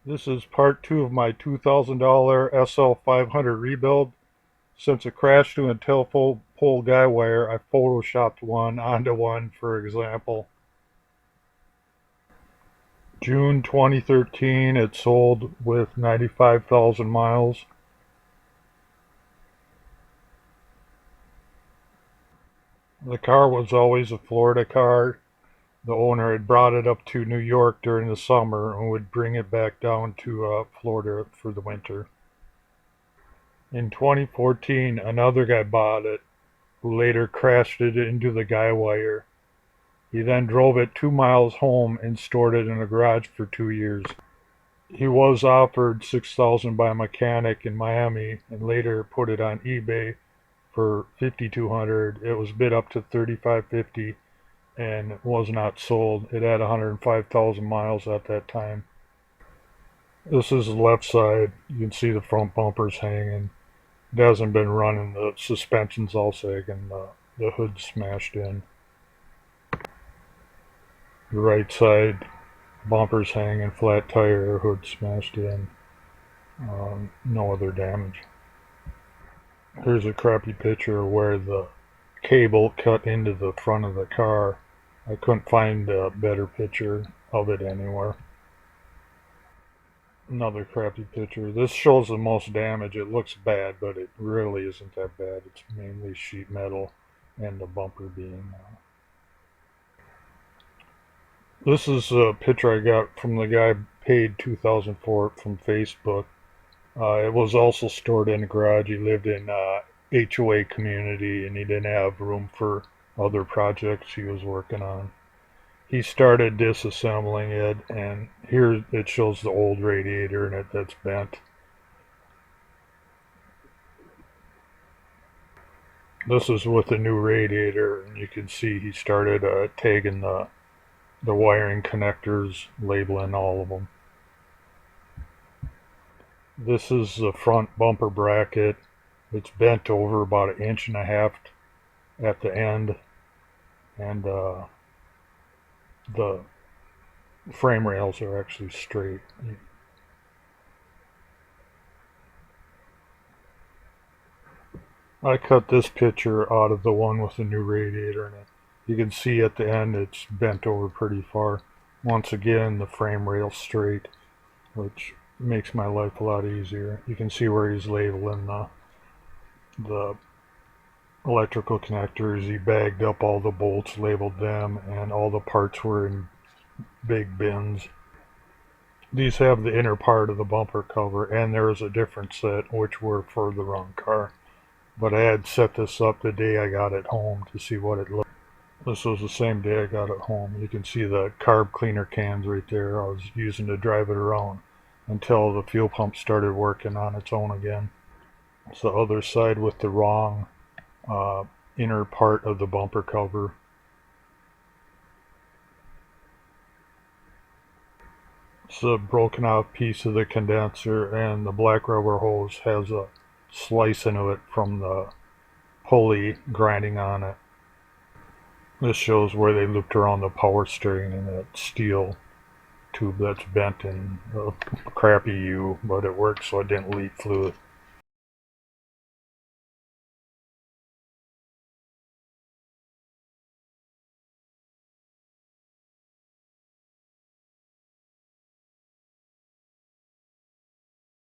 This is part two of my $2,000 SL500 rebuild. Since it crashed to a telephone pole guy wire, I photoshopped one onto one for example. June 2013, it sold with 95,000 miles. The car was always a Florida car. The owner had brought it up to New York during the summer and would bring it back down to Florida for the winter. In 2014, another guy bought it, who later crashed it into the guy wire. He then drove it 2 miles home and stored it in a garage for 2 years. He was offered $6,000 by a mechanic in Miami and later put it on eBay for $5,200. It was bid up to $3,550 and was not sold. It had 105,000 miles at that time. This is the left side. You can see the front bumpers hanging. It hasn't been running. The suspension's all sagging. The hood's smashed in. The right side, bumpers hanging, flat tire, hood smashed in. No other damage. Here's a crappy picture where the cable cut into the front of the car. I couldn't find a better picture of it anywhere. Another crappy picture. This shows the most damage. It looks bad, but it really isn't that bad. It's mainly sheet metal and the bumper being. This is a picture I got from the guy paid $2,000 for it from Facebook. It was also stored in a garage. He lived in HOA community and he didn't have room for other projects he was working on. He started disassembling it, and here it shows the old radiator in it that's bent. This is with the new radiator, and you can see he started tagging the wiring connectors, labeling all of them. This is the front bumper bracket. It's bent over about 1.5 inches at the end, and the frame rails are actually straight. I cut this picture out of the one with the new radiator in it. You can see at the end it's bent over pretty far. Once again, the frame rail's straight, which makes my life a lot easier. You can see where he's labeling the electrical connectors. He bagged up all the bolts, labeled them, and all the parts were in big bins. These have the inner part of the bumper cover, and there is a different set which were for the wrong car. But I had set this up the day I got it home to see what it looked. This was the same day I got it home. You can see the carb cleaner cans right there I was using to drive it around until the fuel pump started working on its own again. It's the other side with the wrong inner part of the bumper cover. It's a broken out piece of the condenser, and the black rubber hose has a slice into it from the pulley grinding on it. This shows where they looped around the power steering in that steel tube that's bent in a crappy U, but it worked so it didn't leak fluid.